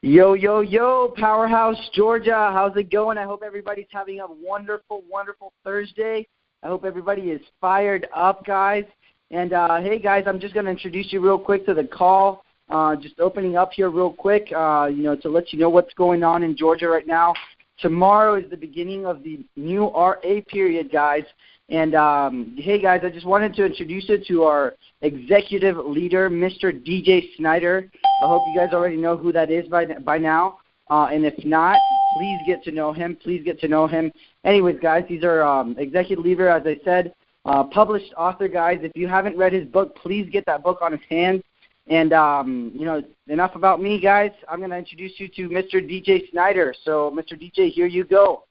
Yo, yo, yo, Powerhouse, Georgia. How's it going? I hope everybody's having a wonderful, wonderful Thursday. I hope everybody is fired up, guys. And, hey, guys, I'm just going to introduce you real quick to the call. Just opening up here real quick, to let you know what's going on in Georgia right now. Tomorrow is the beginning of the new RA period, guys. And, hey, guys, I just wanted to introduce you to our executive leader, Mr. DJ Snyder. I hope you guys already know who that is by now. And if not, please get to know him. Please get to know him. Anyways, guys, he's our executive leader, as I said, published author, guys. If you haven't read his book, please get that book on his hands. And, enough about me, guys. I'm going to introduce you to Mr. DJ Snyder. So, Mr. DJ, here you go.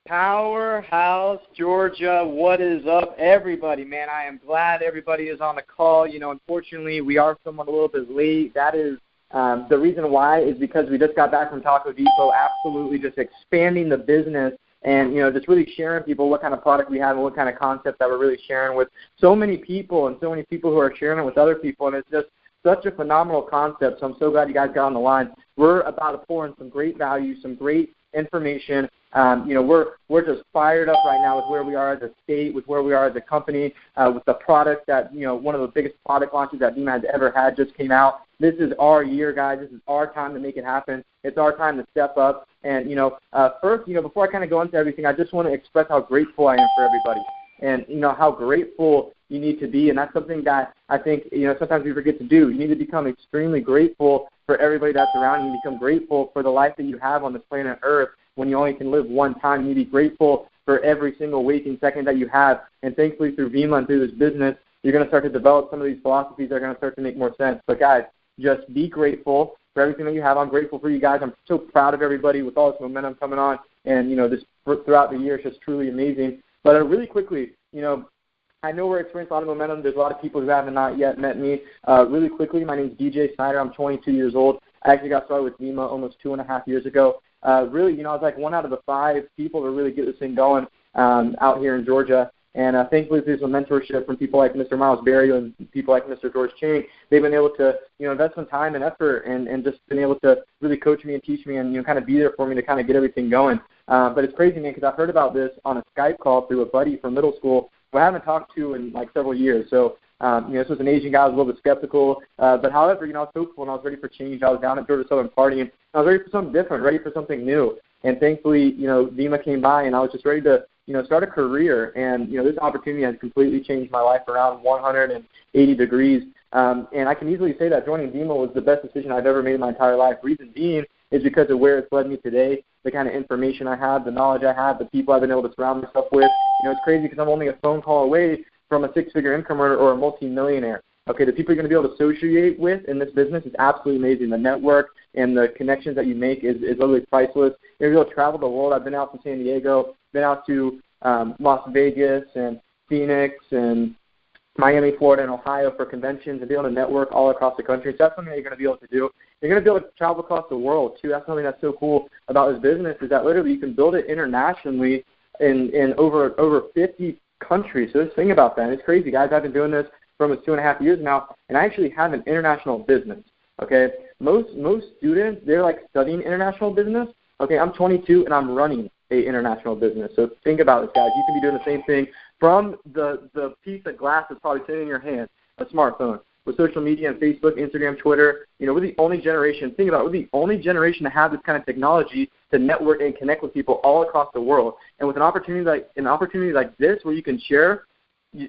Powerhouse, Georgia, what is up, everybody, man? I am glad everybody is on the call. Unfortunately, we are somewhat a little bit late. That is the reason why is because we just got back from Taco Depot, absolutely just expanding the business and, just really sharing people what kind of product we have and what kind of concept that we're really sharing with so many people and so many people who are sharing it with other people. And it's just such a phenomenal concept. So I'm so glad you guys got on the line. We're about to pour in some great value, some great information. We're just fired up right now with where we are as a state, with where we are as a company, with the product that, one of the biggest product launches that Vima has ever had just came out. This is our year, guys. This is our time to make it happen. It's our time to step up. And, first, before I kind of go into everything, I just want to express how grateful I am for everybody and, how grateful you need to be. And that's something that I think, sometimes we forget to do. You need to become extremely grateful for everybody that's around you. You become grateful for the life that you have on this planet Earth. When you only can live one time, you need to be grateful for every single waking second that you have. And thankfully, through Vima and through this business, you're going to start to develop some of these philosophies that are going to start to make more sense. But, guys, just be grateful for everything that you have. I'm grateful for you guys. I'm so proud of everybody with all this momentum coming on. And, this throughout the year is just truly amazing. But really quickly, I know we're experiencing a lot of momentum. There's a lot of people who haven't not yet met me. Really quickly, my name is DJ Snyder. I'm 22 years old. I actually got started with Vima almost 2.5 years ago. Really, I was like one out of the 5 people to really get this thing going out here in Georgia. And thankfully, through some mentorship from people like Mr. Miles Berry and people like Mr. George Chang, they've been able to, invest some time and effort and just been able to really coach me and teach me and, kind of be there for me to kind of get everything going. But it's crazy, man, because I've heard about this on a Skype call through a buddy from middle school who I haven't talked to in like several years. So, this was an Asian guy. I was a little bit skeptical. But however, I was hopeful and I was ready for change. I was down at Georgia Southern partying. I was ready for something different, ready for something new. And thankfully, Vima came by and I was just ready to, start a career. And, this opportunity has completely changed my life around 180 degrees. And I can easily say that joining Vima was the best decision I've ever made in my entire life. Reason being is because of where it's led me today, the kind of information I have, the knowledge I have, the people I've been able to surround myself with. It's crazy because I'm only a phone call away from a 6-figure income earner or a multi-millionaire. Okay, the people you're going to be able to associate with in this business is absolutely amazing. The network and the connections that you make is literally priceless. You're able to travel the world. I've been out to San Diego, been out to Las Vegas and Phoenix and Miami, Florida, and Ohio for conventions and be able to network all across the country. So that's something that you're going to be able to do. You're going to be able to travel across the world, too. That's something that's so cool about this business is that literally you can build it internationally in over 50 countries. So just think about that. It's crazy, guys. I've been doing this for almost 2.5 years now, and I actually have an international business, okay? Most students, they're like studying international business. Okay, I'm 22, and I'm running an international business. So think about this, guys. You can be doing the same thing from the piece of glass that's probably sitting in your hand, a smartphone. With social media and Facebook, Instagram, Twitter, we're the only generation, think about it, we're the only generation to have this kind of technology to network and connect with people all across the world. And with an opportunity like this where you can share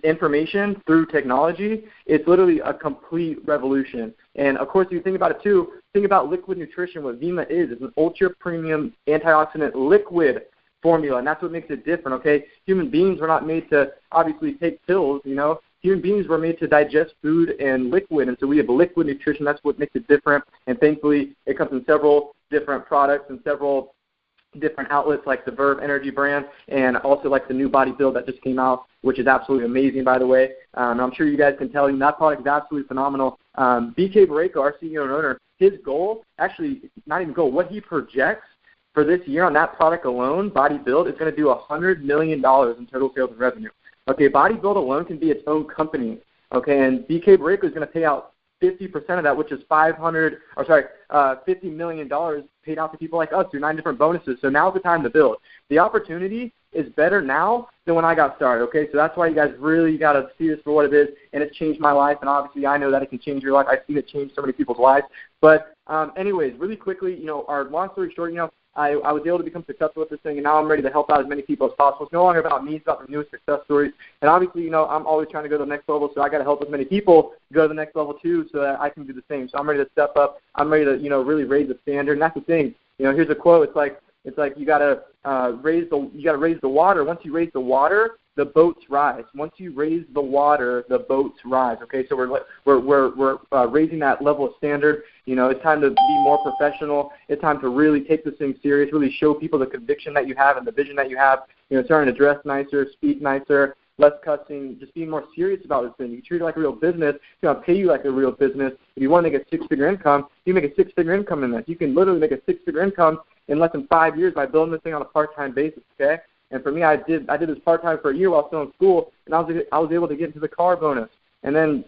information through technology, it's literally a complete revolution. And, of course, if you think about it, too, think about liquid nutrition. What Vima is an ultra-premium antioxidant liquid formula, and that's what makes it different, okay? Human beings were not made to, obviously, take pills, Human beings were made to digest food and liquid, and so we have liquid nutrition. That's what makes it different, and thankfully it comes in several different products and several different outlets like the Verve Energy brand and also like the new Body Build that just came out, which is absolutely amazing, by the way. I'm sure you guys can tell that product is absolutely phenomenal. BK Barreto, our CEO and owner, his goal, actually not even goal, what he projects for this year on that product alone, Body Build, is going to do $100 million in total sales and revenue. Okay, Body Build alone can be its own company. Okay, and BK Barreto is going to pay out 50% of that, which is $50 million paid out to people like us through 9 different bonuses. So now's the time to build. The opportunity is better now than when I got started, okay? So that's why you guys really got to see this for what it is, and it's changed my life, and obviously I know that it can change your life. I've seen it change so many people's lives. But anyways, really quickly, our long story short, I was able to become successful with this thing, and now I'm ready to help out as many people as possible. It's no longer about me. It's about the newest success stories. And obviously, I'm always trying to go to the next level, so I got to help as many people go to the next level too so that I can do the same. So I'm ready to step up. I'm ready to, really raise the standard. And that's the thing. Here's a quote. It's like you got to raise the water. Once you raise the water, the boats rise. Once you raise the water, the boats rise. Okay, so we're raising that level of standard. It's time to be more professional. It's time to really take this thing serious. Really show people the conviction that you have and the vision that you have. Starting to dress nicer, speak nicer, less cussing, just being more serious about this thing. You treat it like a real business. It's going to pay you like a real business. If you want to make a 6-figure income, you make a 6-figure income in this. You can literally make a 6-figure income in less than 5 years by building this thing on a part-time basis. Okay. And for me, I did this part-time for a year while still in school, and I was able to get into the car bonus. And then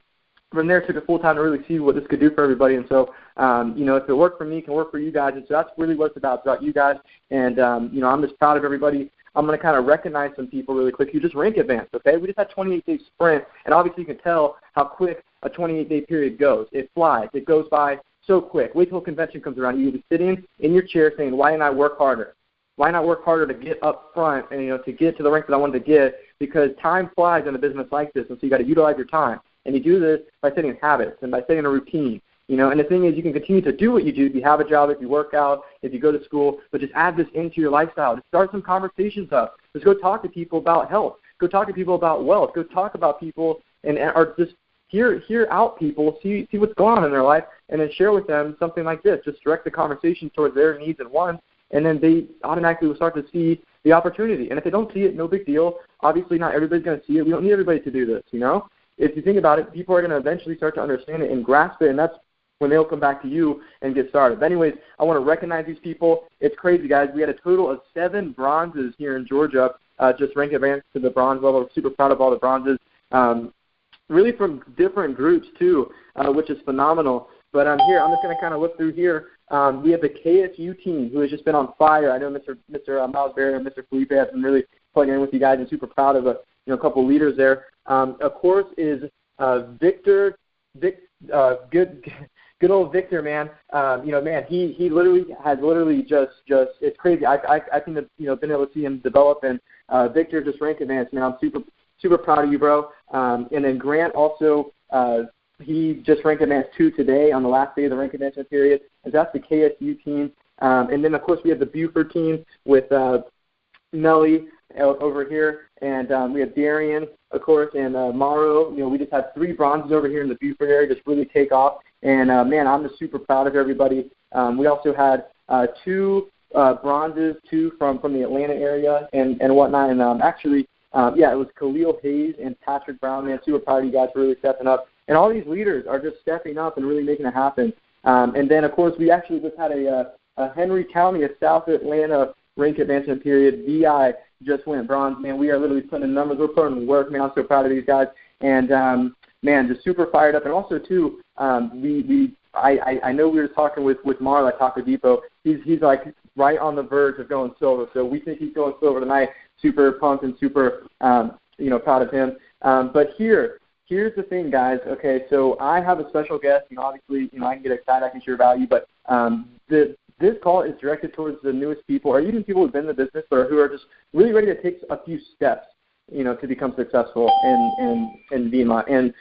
from there, took it full-time to really see what this could do for everybody. And so, if it worked for me, it can work for you guys. And so that's really what it's about. It's about you guys. And, I'm just proud of everybody. I'm going to kind of recognize some people really quick. You just rank advanced, okay? We just had 28-day sprint, and obviously you can tell how quick a 28-day period goes. It flies. It goes by so quick. Wait till convention comes around. You'll be sitting in your chair saying, why didn't I work harder? Why not work harder to get up front and, to get to the rank that I wanted to get? Because time flies in a business like this, and so you got to utilize your time. And you do this by setting habits and by setting a routine. And the thing is, you can continue to do what you do if you have a job, if you work out, if you go to school, but just add this into your lifestyle. Just start some conversations up. Just go talk to people about health. Go talk to people about wealth. Go talk about people or just hear out people, see what's going on in their life, and then share with them something like this. Just direct the conversation towards their needs and wants, and then they automatically will start to see the opportunity. And if they don't see it, no big deal. Obviously, not everybody's going to see it. We don't need everybody to do this, If you think about it, people are going to eventually start to understand it and grasp it, and that's when they'll come back to you and get started. But anyways, I want to recognize these people. It's crazy, guys. We had a total of 7 bronzes here in Georgia, just rank advanced to the bronze level. I'm super proud of all the bronzes, really from different groups too, which is phenomenal. But here, I'm just going to kind of look through here. We have the KSU team, who has just been on fire. I know Mr. Miles Barry and Mr. Felipe have been really plugging in with you guys, and super proud of a couple of leaders there. Of course, is Victor. Good old Victor, man. He literally just it's crazy. I think that been able to see him develop, and Victor just rank advanced, man. I'm super proud of you, bro. And then Grant also he just rank advanced 2 today on the last day of the rank advancement period. And that's the KSU team. And then of course we have the Buford team with Melly over here, and we have Darian, of course, and Mauro. We just had 3 bronzes over here in the Buford area, just really take off. And, man, I'm just super proud of everybody. We also had 2 bronzes, 2 from the Atlanta area and whatnot. And it was Khalil Hayes and Patrick Brown, man. Super proud of you guys for really stepping up. And all these leaders are just stepping up and really making it happen. And then, of course, we actually just had a Henry County, a South Atlanta rank advancement period. VI just went bronze, man. We are literally putting in numbers. We're putting in work, man. I'm so proud of these guys. And, man, just super fired up. And also, too, I know we were talking with Marla at Taco Depot. He's like right on the verge of going silver. So we think he's going silver tonight. Super pumped and super, proud of him. But here's the thing, guys. Okay, so I have a special guest. Obviously, I can get excited. I can share value. But this call is directed towards the newest people, or even people who've been in the business, or who are just really ready to take a few steps, to become successful in VEMA. And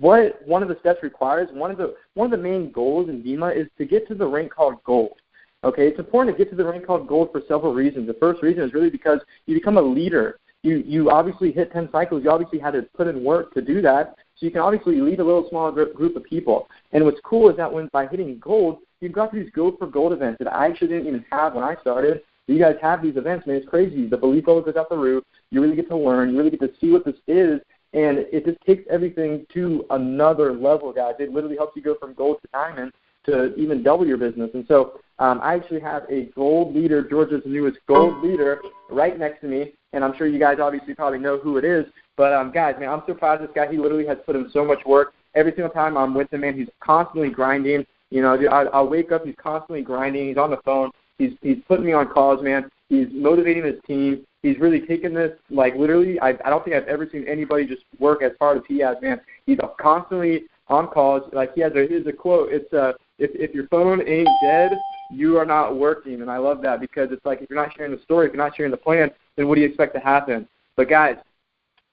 what one of the steps requires, one of the main goals in VEMA is to get to the rank called gold. Okay, it's important to get to the rank called gold for several reasons. The first reason is really because you become a leader. You obviously hit 10 cycles. You obviously had to put in work to do that. So you can obviously lead a little small group of people. And what's cool is that by hitting gold, you've got these gold for gold events that I actually didn't even have when I started. You guys have these events, man. It's crazy. The belief level goes out the roof. You really get to learn. You really get to see what this is. And it just takes everything to another level, guys. It literally helps you go from gold to diamond to even double your business. And so I actually have a gold leader, Georgia's newest gold leader, right next to me. And I'm sure you guys obviously probably know who it is. But, guys, man, I'm so proud of this guy. He literally has put in so much work. every single time I'm with him, man, he's constantly grinding. You know, I'll wake up, he's constantly grinding. He's on the phone. He's putting me on calls, man. He's motivating his team. He's really taken this, like, literally, I don't think I've ever seen anybody just work as hard as he has, man. He's constantly on calls. Like, here's a quote. It's, if your phone ain't dead, you are not working. And I love that because it's like, if you're not sharing the story, if you're not sharing the plan, then what do you expect to happen? But, guys,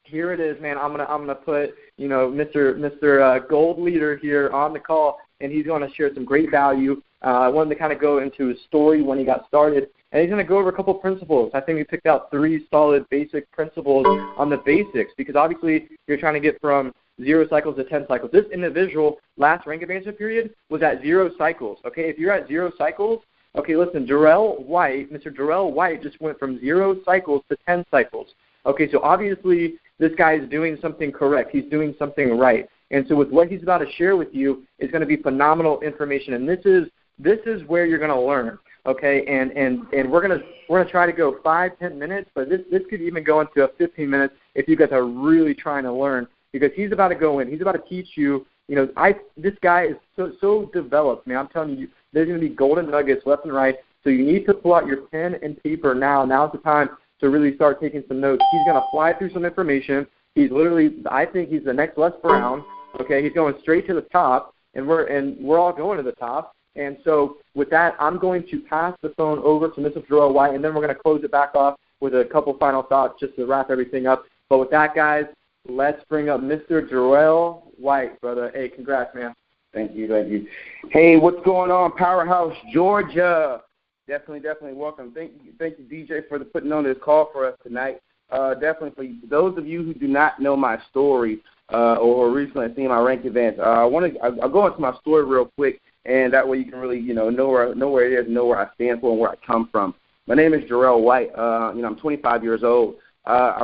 here it is, man. I'm gonna put, you know, Mr. Gold Leader here on the call, and he's going to share some great value. I wanted to kind of go into his story when he got started, and he's going to go over a couple principles. I think we picked out 3 solid basic principles on the basics because obviously you're trying to get from 0 cycles to 10 cycles. This individual last rank advancement period was at 0 cycles. Okay, if you're at 0 cycles, okay, listen, Mr. Jorael White just went from 0 cycles to 10 cycles. Okay, so obviously this guy is doing something correct. He's doing something right. And so with what he's about to share with you is going to be phenomenal information. And this is where you're going to learn, okay? And we're going to try to go 5-10 minutes, but this could even go into a 15 minutes if you guys are really trying to learn, because he's about to go in. He's about to teach you. You know, this guy is so developed, man. I'm telling you, there's going to be golden nuggets left and right. So you need to pull out your pen and paper now. Now's the time to really start taking some notes. He's going to fly through some information. He's literally, I think he's the next Les Brown. Okay, he's going straight to the top, and we're all going to the top. And so with that, I'm going to pass the phone over to Mr. Jorael White, and then we're going to close it back off with a couple final thoughts just to wrap everything up. But with that, guys, let's bring up Mr. Jorael White, brother. Hey, congrats, man. Thank you. Hey, what's going on, Powerhouse, Georgia? Definitely welcome. Thank you, DJ, for putting on this call for us tonight. Definitely, for those of you who do not know my story or recently seen my rank advance, I'll go into my story real quick, and that way you can really, know where it is, know where I stand for, and where I come from. My name is Jorael White. I'm 25 years old. I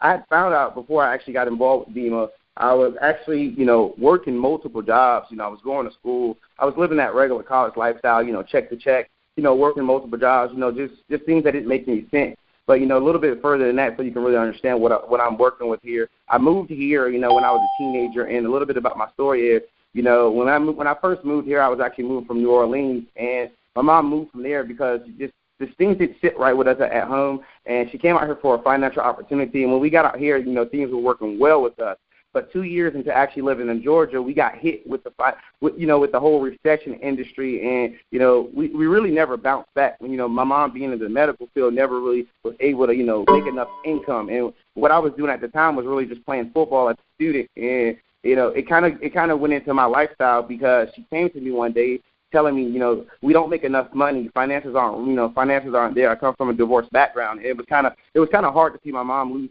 had found out before I actually got involved with DEMA, I was actually, working multiple jobs. I was going to school. I was living that regular college lifestyle, check to check, working multiple jobs, just things that didn't make any sense. But, a little bit further than that so you can really understand what I'm working with here. I moved here, when I was a teenager, and a little bit about my story is, when I first moved here, I was actually moving from New Orleans, and my mom moved from there because just things didn't sit right with us at home, and she came out here for a financial opportunity, and when we got out here, things were working well with us. But 2 years into actually living in Georgia, we got hit with the whole recession industry, and we really never bounced back. My mom being in the medical field never really was able to make enough income. And what I was doing at the time was really just playing football as a student, and it kind of went into my lifestyle because she came to me one day telling me, we don't make enough money. Finances aren't there. I come from a divorced background. It was kind of hard to see my mom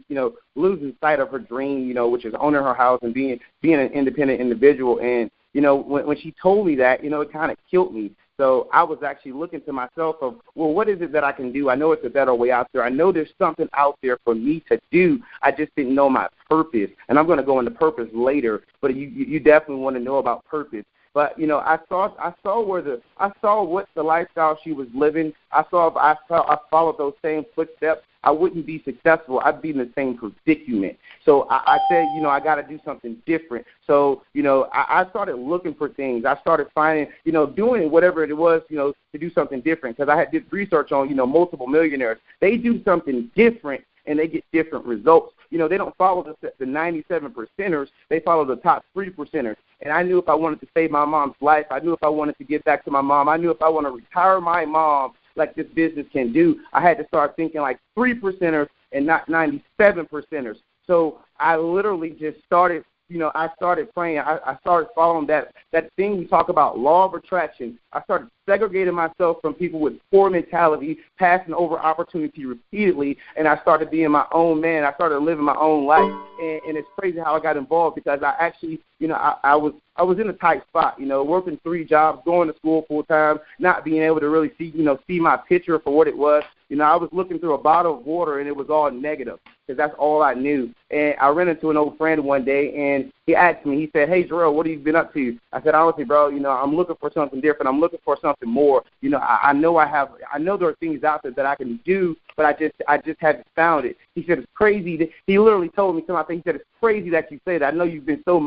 losing sight of her dream, which is owning her house and being an independent individual. And, when she told me that, it kind of killed me. So I was actually looking to myself of, well, what is it that I can do? I know it's a better way out there. I know there's something out there for me to do. I just didn't know my purpose. And I'm going to go into purpose later, but you definitely want to know about purpose. But I saw what the lifestyle she was living. I followed those same footsteps. I wouldn't be successful. I'd be in the same predicament. So I said, I got to do something different. So I started looking for things. I started finding, doing whatever it was, to do something different. Because I did research on, multiple millionaires. They do something different, and they get different results. They don't follow the 97 percenters. They follow the top 3 percenters. And I knew if I wanted to save my mom's life, I knew if I wanted to give back to my mom, I knew if I want to retire my mom like this business can do, I had to start thinking like 3 percenters and not 97 percenters. So I literally just started, I started praying. I started following that thing we talk about, law of attraction. I started segregating myself from people with poor mentality, passing over opportunity repeatedly, and I started being my own man. I started living my own life, and it's crazy how I got involved because I actually, I was in a tight spot, working 3 jobs, going to school full time, not being able to really see my picture for what it was. I was looking through a bottle of water, and it was all negative because that's all I knew. And I ran into an old friend one day, and he asked me, he said, hey, Jorael, what have you been up to? I said, honestly, bro, I'm looking for something different. I'm looking for something more. I know there are things out there that I can do, but I just haven't found it. He said, it's crazy. He literally told me something. He said, it's crazy that you say that. I know you've been so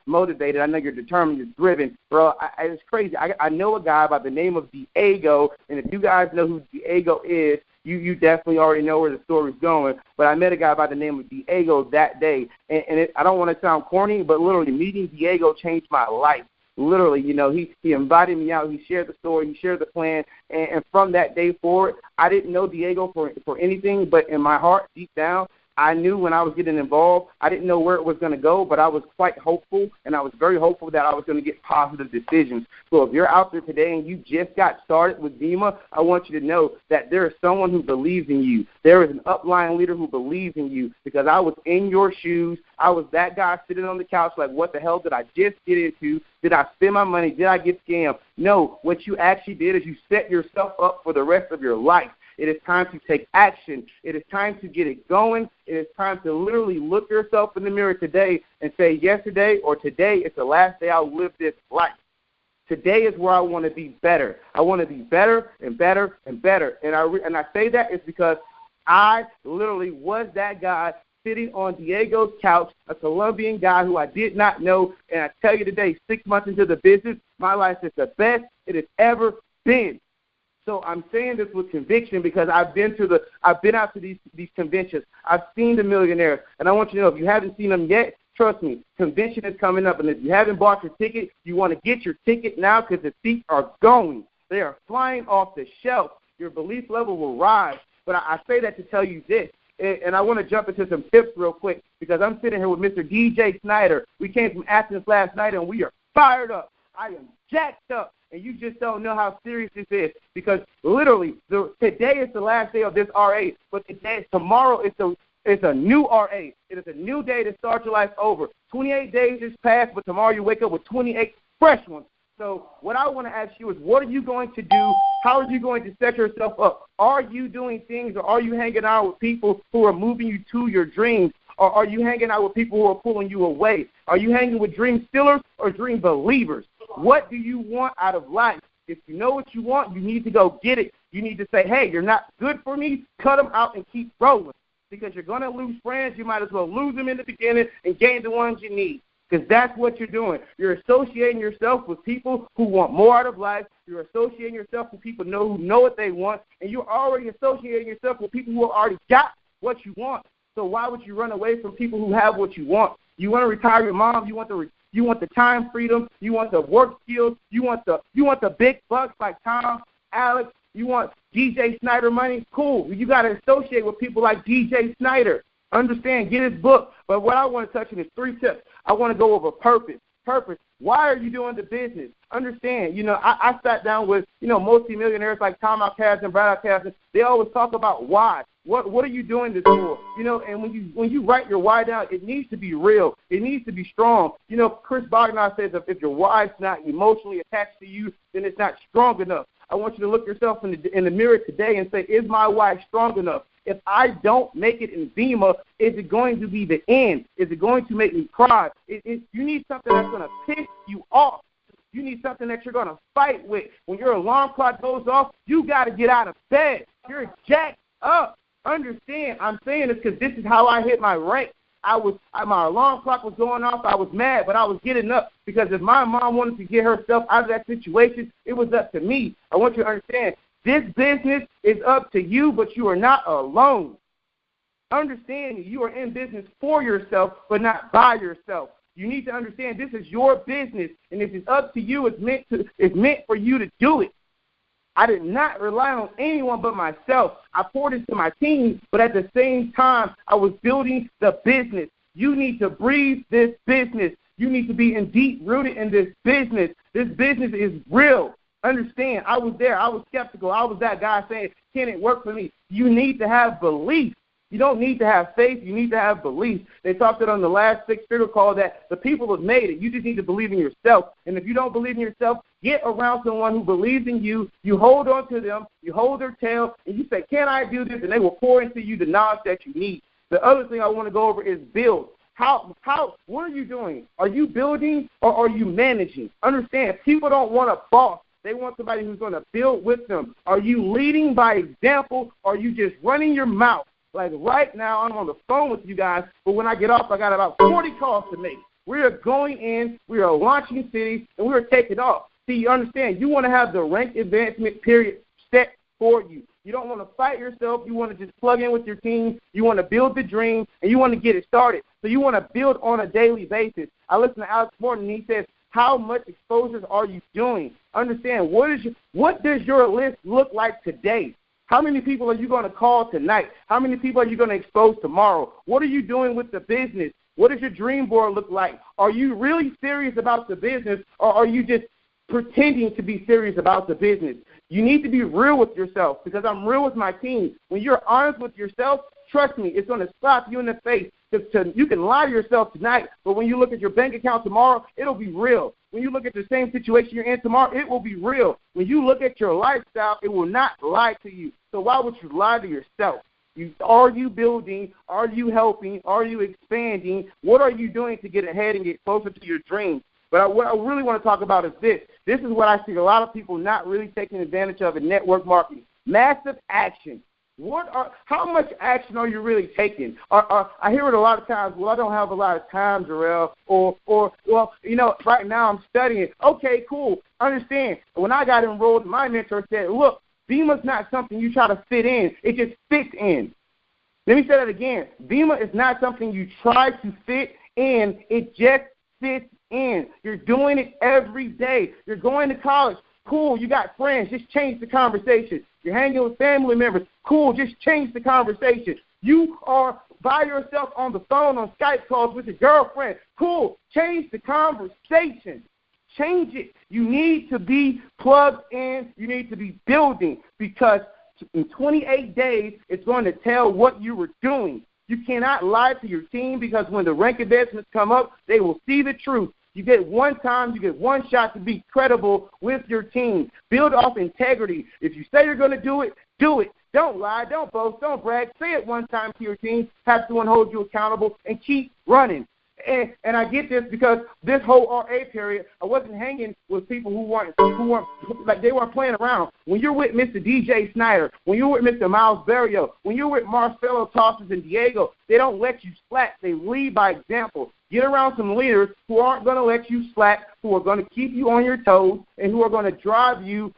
motivated. I know you're determined, you're driven. Bro, it's crazy. I know a guy by the name of Diego, and if you guys know who Diego is, you definitely already know where the story's going. But I met a guy by the name of Diego that day, and I don't want to sound corny, but literally meeting Diego changed my life. Literally, he invited me out. He shared the story. He shared the plan. And from that day forward, I didn't know Diego for anything, but in my heart, deep down, I knew when I was getting involved, I didn't know where it was going to go, but I was quite hopeful, and I was very hopeful that I was going to get positive decisions. So if you're out there today and you just got started with Vima, I want you to know that there is someone who believes in you. There is an upline leader who believes in you, because I was in your shoes. I was that guy sitting on the couch like, what the hell did I just get into? Did I spend my money? Did I get scammed? No, what you actually did is you set yourself up for the rest of your life. It is time to take action. It is time to get it going. It is time to literally look yourself in the mirror today and say, yesterday or today is the last day I'll live this life. Today is where I want to be better. I want to be better and better and better. And I say that is because I literally was that guy sitting on Diego's couch, a Colombian guy who I did not know. And I tell you today, 6 months into the business, my life is the best it has ever been. So I'm saying this with conviction because I've been out to these conventions. I've seen the millionaires, and I want you to know, if you haven't seen them yet, trust me, convention is coming up, and if you haven't bought your ticket, you want to get your ticket now because the seats are going. They are flying off the shelf. Your belief level will rise. But I say that to tell you this, and I want to jump into some tips real quick because I'm sitting here with Mr. DJ Snyder. We came from Athens last night, and we are fired up. I am jacked up. And you just don't know how serious this is because literally today is the last day of this RA, but tomorrow is a new RA. It is a new day to start your life over. 28 days is past, but tomorrow you wake up with 28 fresh ones. So what I want to ask you is, what are you going to do? How are you going to set yourself up? Are you doing things, or are you hanging out with people who are moving you to your dreams? Or are you hanging out with people who are pulling you away? Are you hanging with dream stealers or dream believers? What do you want out of life? If you know what you want, you need to go get it. You need to say, hey, you're not good for me. Cut them out and keep rolling. Because you're going to lose friends. You might as well lose them in the beginning and gain the ones you need. Because that's what you're doing. You're associating yourself with people who want more out of life. You're associating yourself with people who know what they want. And you're already associating yourself with people who have already got what you want. So why would you run away from people who have what you want? You want to retire your mom. You want the time freedom. You want the work skills. You want the big bucks like Tom, Alex. You want DJ Snyder money. Cool. You got to associate with people like DJ Snyder. Understand. Get his book. But what I want to touch on is 3 tips. I want to go over purpose. Why are you doing the business? Understand, I sat down with, multi-millionaires like Tom Alcaz and Brad Alcaz. They always talk about why. What are you doing this for? And when you write your why down, it needs to be real. It needs to be strong. Chris Bognar says if your why is not emotionally attached to you, then it's not strong enough. I want you to look yourself in the mirror today and say, is my why strong enough? If I don't make it in Vima, is it going to be the end? Is it going to make me cry? You need something that's going to piss you off. You need something that you're going to fight with. When your alarm clock goes off, you got to get out of bed. You're jacked up. Understand, I'm saying this because this is how I hit my rank. My alarm clock was going off. I was mad, but I was getting up because if my mom wanted to get herself out of that situation, it was up to me. I want you to understand, this business is up to you, but you are not alone. Understand, you are in business for yourself, but not by yourself. You need to understand this is your business, and if it's up to you, it's meant for you to do it. I did not rely on anyone but myself. I poured into my team, but at the same time, I was building the business. You need to breathe this business. You need to be deep-rooted in this business. This business is real. Understand, I was there. I was skeptical. I was that guy saying, can it work for me? You need to have belief. You don't need to have faith. You need to have belief. They talked it on the last 6-figure call that the people have made it. You just need to believe in yourself. And if you don't believe in yourself, get around someone who believes in you. You hold on to them. You hold their tail. And you say, can I do this? And they will pour into you the knowledge that you need. The other thing I want to go over is build. What are you doing? Are you building or are you managing? Understand, people don't want a boss. They want somebody who's going to build with them. Are you leading by example, or are you just running your mouth? Like right now, I'm on the phone with you guys, but when I get off, I got about 40 calls to make. We are going in, we are launching cities, and we are taking off. See, you understand, you want to have the rank advancement period set for you. You don't want to fight yourself. You want to just plug in with your team. You want to build the dream, and you want to get it started. So you want to build on a daily basis. I listened to Alex Morton, and he says, how much exposures are you doing? Understand, what does your list look like today? How many people are you going to call tonight? How many people are you going to expose tomorrow? What are you doing with the business? What does your dream board look like? Are you really serious about the business, or are you just pretending to be serious about the business? You need to be real with yourself, because I'm real with my team. When you're honest with yourself, trust me, it's going to slap you in the face. You can lie to yourself tonight, but when you look at your bank account tomorrow, it'll be real. When you look at the same situation you're in tomorrow, it will be real. When you look at your lifestyle, it will not lie to you. So why would you lie to yourself? Are you building? Are you helping? Are you expanding? What are you doing to get ahead and get closer to your dreams? But what I really want to talk about is this. This is what I see a lot of people not really taking advantage of in network marketing. Massive action. How much action are you really taking? I hear it a lot of times, well, I don't have a lot of time, Jorael, or well, right now I'm studying. Okay, cool. Understand. When I got enrolled, my mentor said, look, Beamer's not something you try to fit in. It just fits in. Let me say that again. Beamer is not something you try to fit in. It just fits in. You're doing it every day. You're going to college. Cool, you got friends. Just change the conversation. You're hanging with family members. Cool, just change the conversation. You are by yourself on the phone, on Skype calls with your girlfriend. Cool, change the conversation. Change it. You need to be plugged in. You need to be building, because in 28 days, it's going to tell what you were doing. You cannot lie to your team, because when the rank advancements come up, they will see the truth. You get one time, you get one shot to be credible with your team. Build off integrity. If you say you're going to do it, do it. Don't lie, don't boast, don't brag. Say it one time to your team, have someone hold you accountable, and keep running. And I get this because this whole RA period, I wasn't hanging with people who weren't like, they weren't playing around. When you're with Mr. DJ Snyder, when you're with Mr. Miles Barrio, when you're with Marcelo Tosses and Diego, they don't let you slack. They lead by example. Get around some leaders who aren't going to let you slack, who are going to keep you on your toes, and who are going to drive you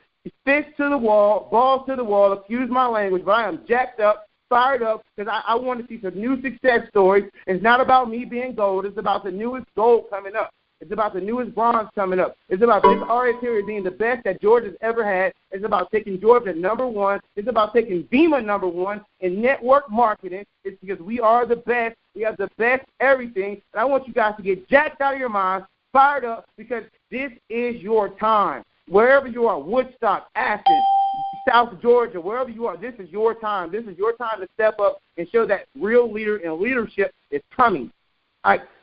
fists to the wall, balls to the wall. Excuse my language, but I am jacked up, fired up, because I want to see some new success stories. It's not about me being gold. It's about the newest gold coming up. It's about the newest bronze coming up. It's about this RA period being the best that Georgia's ever had. It's about taking Georgia number one. It's about taking Beamer number one in network marketing. It's because we are the best. We have the best everything. And I want you guys to get jacked out of your minds, fired up, because this is your time. Wherever you are, Woodstock, Athens, South Georgia, wherever you are, this is your time. This is your time to step up and show that real leader and leadership is coming.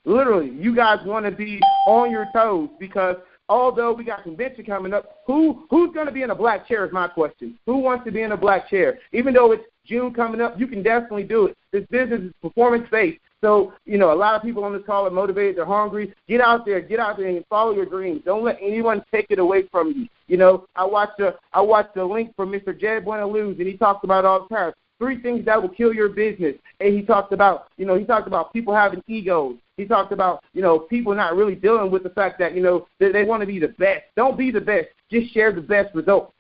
Literally, you guys want to be on your toes, because although we got convention coming up, who's going to be in a black chair is my question. Who wants to be in a black chair? Even though it's June coming up, you can definitely do it. This business is performance-based. So, a lot of people on this call are motivated. They're hungry. Get out there and follow your dreams. Don't let anyone take it away from you. I watched the link from Mr. Jed Buena-Luz, and he talks about all the time. 3 things that will kill your business. And he talked about people having egos. He talked about, people not really dealing with the fact that, that they want to be the best. Don't be the best. Just share the best results.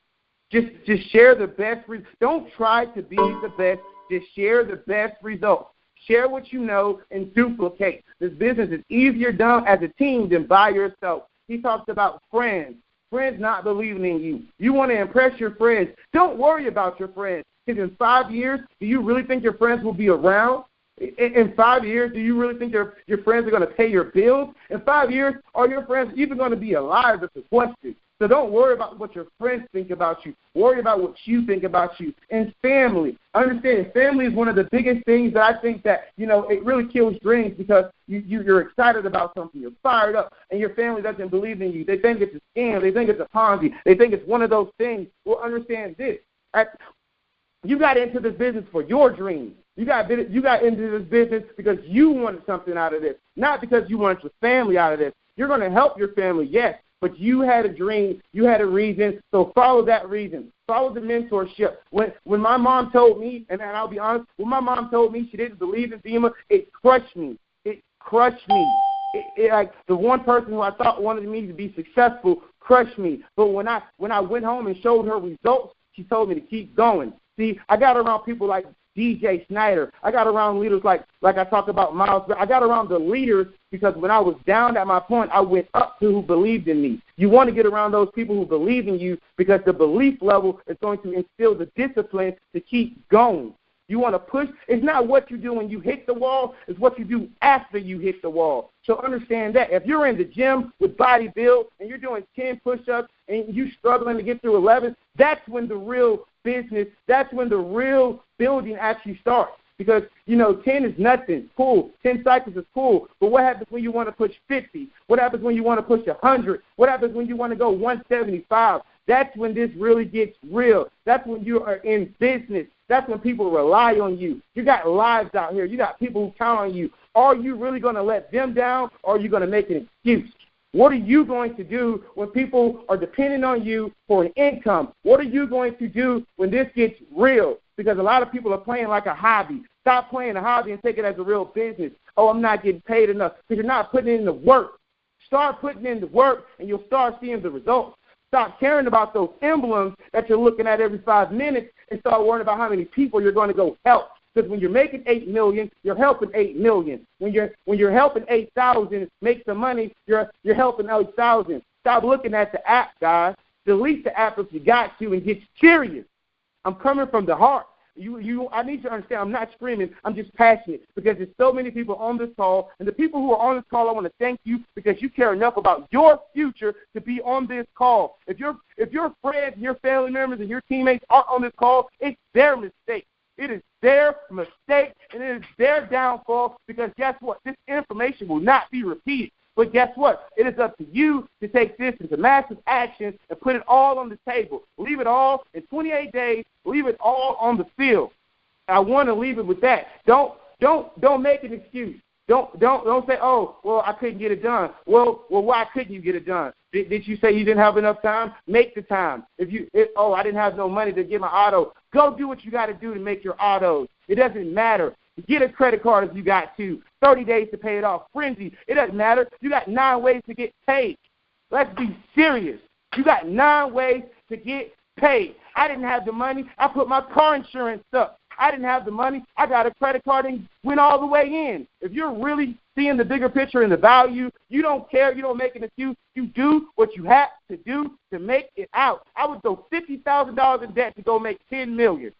Just share the best. Don't try to be the best. Just share the best results. Share what you know and duplicate. This business is easier done as a team than by yourself. He talks about friends not believing in you. You want to impress your friends. Don't worry about your friends. Because in 5 years, do you really think your friends will be around? In 5 years, do you really think your friends are going to pay your bills? In 5 years, are your friends even going to be alive? That's the question. So don't worry about what your friends think about you. Worry about what you think about you. And family. Understand, family is one of the biggest things that I think that, it really kills dreams, because you're excited about something. You're fired up, and your family doesn't believe in you. They think it's a scam. They think it's a Ponzi. They think it's one of those things. Well, understand this. You got into this business for your dreams. You got into this business because you wanted something out of this, not because you wanted your family out of this. You're going to help your family, yes, but you had a dream, you had a reason, so follow that reason. Follow the mentorship. When my mom told me, and I'll be honest, when my mom told me she didn't believe in FEMA, it crushed me. It crushed me. Like the one person who I thought wanted me to be successful crushed me. But when I went home and showed her results, she told me to keep going. See, I got around people like DJ Snyder. I got around leaders like I talked about Miles. I got around the leaders because when I was down at my point, I went up to who believed in me. You want to get around those people who believe in you because the belief level is going to instill the discipline to keep going. You want to push. It's not what you do when you hit the wall. It's what you do after you hit the wall. So understand that. If you're in the gym with body build and you're doing 10 push-ups and you're struggling to get through 11, that's when the real business, that's when the real building actually starts. Because, 10 is nothing. Cool. 10 cycles is cool. But what happens when you want to push 50? What happens when you want to push 100? What happens when you want to go 175? That's when this really gets real. That's when you are in business. That's when people rely on you. You got lives out here. You got people who count on you. Are you really going to let them down, or are you going to make an excuse? What are you going to do when people are depending on you for an income? What are you going to do when this gets real? Because a lot of people are playing like a hobby. Stop playing a hobby and take it as a real business. Oh, I'm not getting paid enough because you're not putting in the work. Start putting in the work, and you'll start seeing the results. Stop caring about those emblems that you're looking at every 5 minutes and start worrying about how many people you're going to go help. Because when you're making $8 million, you're helping $8 million. When you're helping 8,000 make some money, you're helping 8,000. Stop looking at the app, guys. Delete the app if you got to and get serious. I'm coming from the heart. I need you to understand, I'm not screaming. I'm just passionate because there's so many people on this call. And the people who are on this call, I want to thank you because you care enough about your future to be on this call. If your friends and your family members and your teammates aren't on this call, it's their mistake. It is their mistake, and it is their downfall because guess what? This information will not be repeated. But guess what? It is up to you to take this into massive action and put it all on the table. Leave it all in 28 days. Leave it all on the field. I want to leave it with that. Don't make an excuse. Don't say, oh, well, I couldn't get it done. Well, why couldn't you get it done? Did you say you didn't have enough time? Make the time. I didn't have no money to get my auto. Go do what you got to do to make your autos. It doesn't matter. Get a credit card if you got to. 30 days to pay it off. Frenzy. It doesn't matter. You got 9 ways to get paid. Let's be serious. You got 9 ways to get paid. I didn't have the money. I put my car insurance up. I didn't have the money. I got a credit card and went all the way in. If you're really seeing the bigger picture and the value, you don't care. You don't make an excuse. You do what you have to do to make it out. I would go $50,000 in debt to go make $10 million.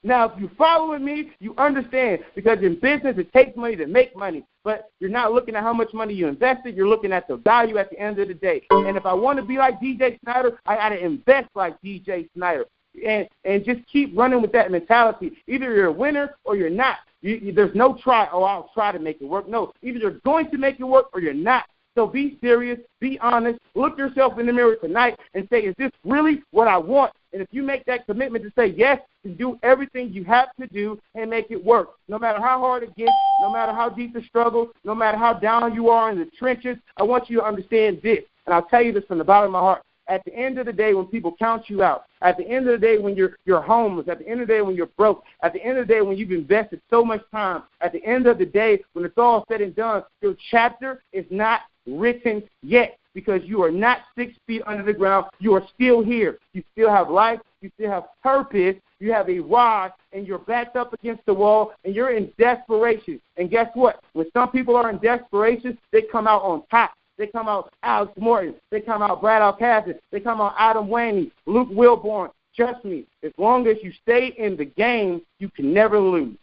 Now, if you're following me, you understand because in business it takes money to make money, but you're not looking at how much money you invested. You're looking at the value at the end of the day. And if I want to be like DJ Snyder, I got to invest like DJ Snyder and just keep running with that mentality. Either you're a winner or you're not. There's no try, I'll try to make it work. No, either you're going to make it work or you're not. So be serious, be honest, look yourself in the mirror tonight and say, is this really what I want? And if you make that commitment to say yes, and do everything you have to do and make it work. No matter how hard it gets, no matter how deep the struggle, no matter how down you are in the trenches, I want you to understand this. And I'll tell you this from the bottom of my heart. At the end of the day, when people count you out, at the end of the day when you're homeless, at the end of the day when you're broke, at the end of the day when you've invested so much time, at the end of the day when it's all said and done, your chapter is not written yet because you are not 6 feet under the ground. You are still here. You still have life. You still have purpose. You have a why, and you're backed up against the wall, and you're in desperation. And guess what? When some people are in desperation, they come out on top. They come out Alex Morton. They come out Brad Alcazar. They come out Adam Waney, Luke Wilborn. Trust me, as long as you stay in the game, you can never lose.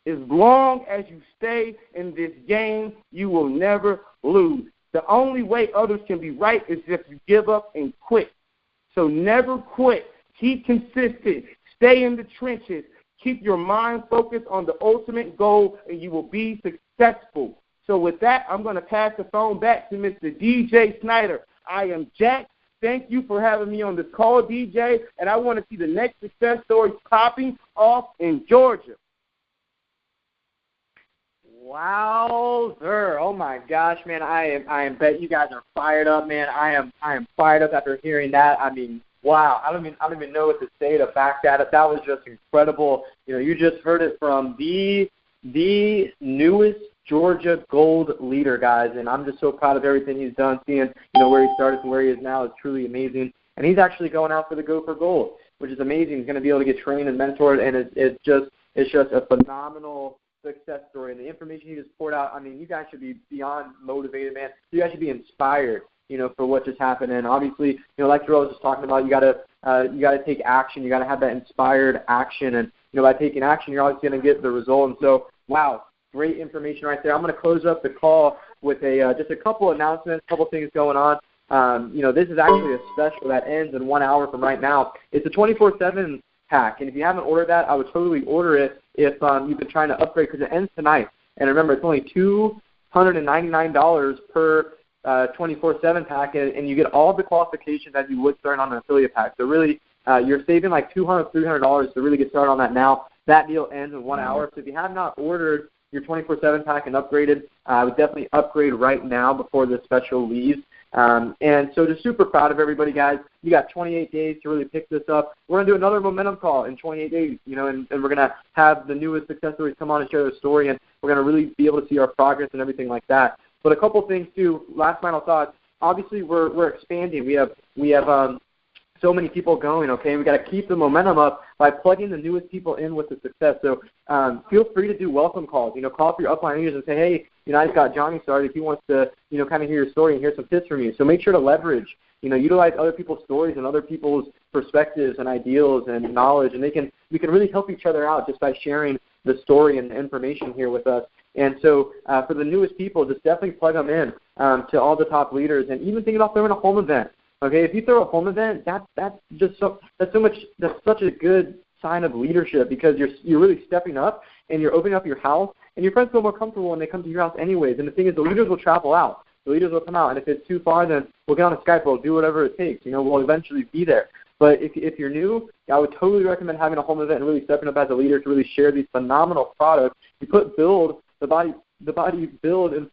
As long as you stay in this game, you will never lose. The only way others can be right is if you give up and quit. So never quit. Keep consistent. Stay in the trenches. Keep your mind focused on the ultimate goal, and you will be successful. So with that, I'm going to pass the phone back to Mr. DJ Snyder. I am Jack. thank you for having me on this call, DJ, and I want to see the next success story popping off in Georgia. Wow, sir. Oh my gosh, man. I am bet you guys are fired up, man. I am fired up after hearing that. I mean, wow. I don't even know what to say to back that up. That was just incredible. You know, you just heard it from the newest Georgia Gold leader, guys, and I'm just so proud of everything he's done. Seeing, you know, where he started to where he is now is truly amazing. And he's actually going out for the Go for Gold, which is amazing. He's going to be able to get trained and mentored, and it's just a phenomenal success story. And the information he just poured out, I mean, you guys should be beyond motivated, man. You guys should be inspired, you know, for what just happened. And obviously, you know, like Jorael was just talking about, you gotta take action. You gotta have that inspired action, and you know, by taking action, you're always gonna get the result. And so, wow, great information right there. I'm gonna close up the call with just a couple announcements, a couple things going on. You know, this is actually a special that ends in 1 hour from right now. It's a 24/7 pack, and if you haven't ordered that, I would totally order it if you've been trying to upgrade, because it ends tonight. And remember, it's only $299 per 24/7 pack, and you get all the qualifications as you would start on an affiliate pack. So really, you're saving like $200, $300 to really get started on that now. That deal ends in 1 hour. So if you have not ordered your 24/7 pack and upgraded, I would definitely upgrade right now before this special leaves. And so just super proud of everybody, guys. You got 28 days to really pick this up. We're going to do another momentum call in 28 days, you know, and we're going to have the newest success stories come on and share their story, and we're going to really be able to see our progress and everything like that. But a couple things, too. Last final thoughts. Obviously, we're expanding. We have so many people going, okay? We got to keep the momentum up by plugging the newest people in with the success. So feel free to do welcome calls. You know, call up your upline leaders and say, hey, you know, I just got Johnny started. If he wants to, you know, kind of hear your story and hear some tips from you. So make sure to leverage, you know, utilize other people's stories and other people's perspectives and ideals and knowledge, and we can really help each other out just by sharing the story and the information here with us. And so for the newest people, just definitely plug them in to all the top leaders, and even think about throwing a home event. Okay, if you throw a home event, that's such a good sign of leadership, because you're really stepping up and you're opening up your house, and your friends feel more comfortable when they come to your house anyways. And the thing is, the leaders will travel out. The leaders will come out, and if it's too far, then we'll get on a Skype. We'll do whatever it takes. You know, we'll eventually be there. But if you're new, I would totally recommend having a home event and really stepping up as a leader to really share these phenomenal products. You put the body build in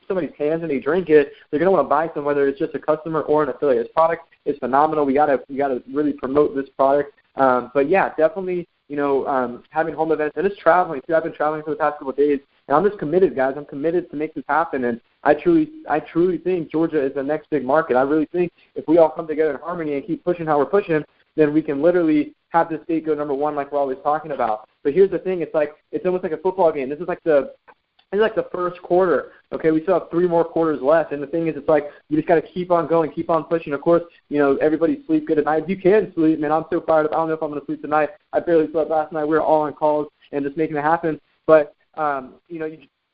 somebody's hands and they drink it, they're going to want to buy some, whether it's just a customer or an affiliate. This product is phenomenal. We got to really promote this product. But yeah, definitely, you know, having home events, and it's traveling too. I've been traveling for the past couple of days, and I'm just committed, guys. I'm committed to make this happen, and I truly think Georgia is the next big market. I really think if we all come together in harmony and keep pushing how we're pushing, then we can literally have this state go number one, like we're always talking about. But here's the thing: it's almost like a football game. This is like the first quarter. Okay, we still have 3 more quarters left, and the thing is, it's like you just got to keep on going, keep on pushing. Of course, you know, everybody sleep good at night. If you can sleep, man, I'm so fired up. I don't know if I'm going to sleep tonight. I barely slept last night. We were all on calls and just making it happen. But you know,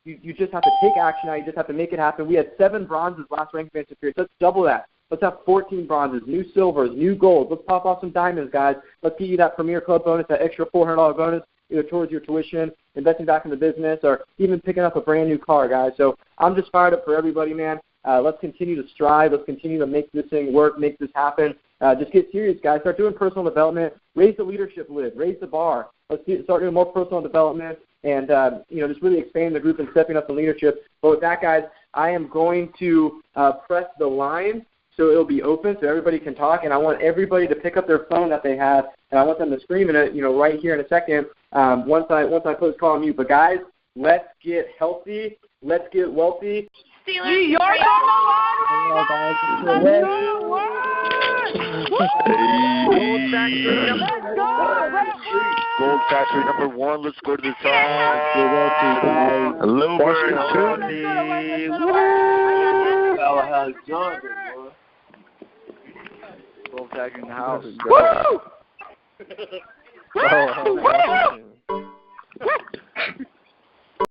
you just have to take action now. You just have to make it happen. We had 7 bronzes last rank advance period. Let's double that. Let's have 14 bronzes, new silvers, new golds. Let's pop off some diamonds, guys. Let's get you that Premier Club bonus, that extra $400 bonus, either towards your tuition, investing back in the business, or even picking up a brand new car, guys. So I'm just fired up for everybody, man. Let's continue to strive. Let's continue to make this thing work, make this happen. Just get serious, guys. Start doing personal development. Raise the leadership lid. Raise the bar. Let's start doing more personal development and, you know, just really expanding the group and stepping up the leadership. But with that, guys, I am going to press the line so it'll be open so everybody can talk. And I want everybody to pick up their phone that they have, and I want them to scream in it, you know, right here in a second once I put this call on mute. But, guys, let's get healthy. Let's get wealthy. Steelers. You're on the line. Gold Factory number 1. Let's go to the top. Hello, Tony. Gold Factory in the house. Woo!